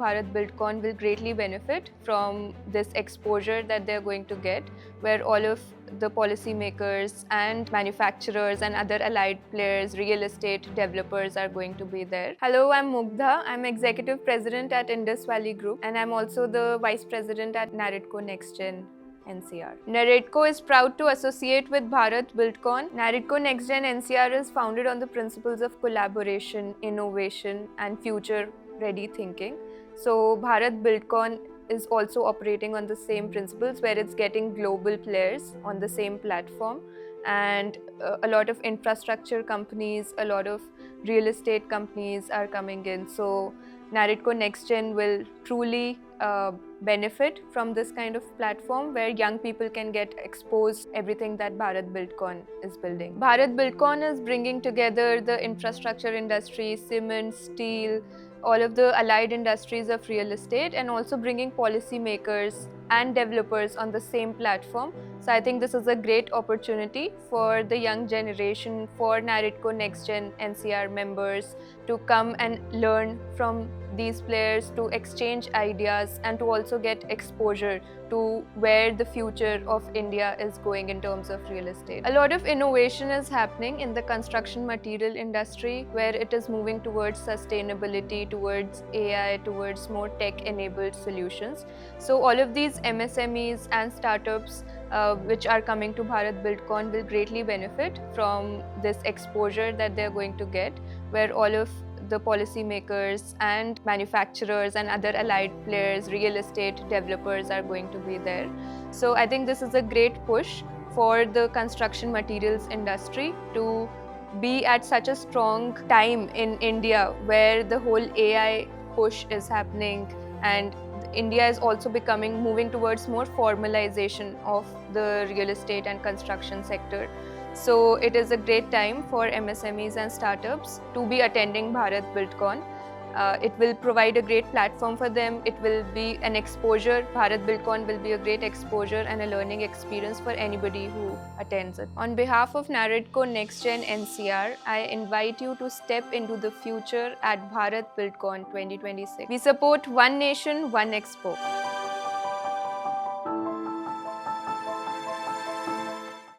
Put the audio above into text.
Bharat BuildCon will greatly benefit from this exposure that they're going to get, where all of the policymakers and manufacturers and other allied players, real estate developers are going to be there. Hello, I'm Mugdha. I'm Executive President at Indus Valley Group, and I'm also the Vice President at Narredco NextGen NCR. Narredco is proud to associate with Bharat BuildCon. Narredco NextGen NCR is founded on the principles of collaboration, innovation, and future-ready thinking. So Bharat BuildCon is also operating on the same principles, where it's getting global players on the same platform, and a lot of infrastructure companies, a lot of real estate companies are coming in. So Narredco NextGen will truly benefit from this kind of platform, where young people can get exposed everything that Bharat BuildCon is building. Bharat BuildCon is bringing together the infrastructure industry, cement, steel, all of the allied industries of real estate, and also bringing policymakers and developers on the same platform. So I think this is a great opportunity for the young generation, for Narredco NextGen NCR members to come and learn from these players, to exchange ideas, and to also get exposure to where the future of India is going in terms of real estate. A lot of innovation is happening in the construction material industry, where it is moving towards sustainability, towards AI, towards more tech-enabled solutions. So all of these MSMEs and startups which are coming to Bharat BuildCon will greatly benefit from this exposure that they're going to get, where all of the policymakers and manufacturers and other allied players, real estate developers are going to be there. So I think this is a great push for the construction materials industry to be at such a strong time in India, where the whole AI push is happening, and India is also moving towards more formalization of the real estate and construction sector. So it is a great time for MSMEs and startups to be attending Bharat BuildCon. It will provide a great platform for them. It will be an exposure. Bharat BuildCon will be a great exposure and a learning experience for anybody who attends it. On behalf of Narredco NextGen NCR, I invite you to step into the future at Bharat BuildCon 2026. We support One Nation, One Expo.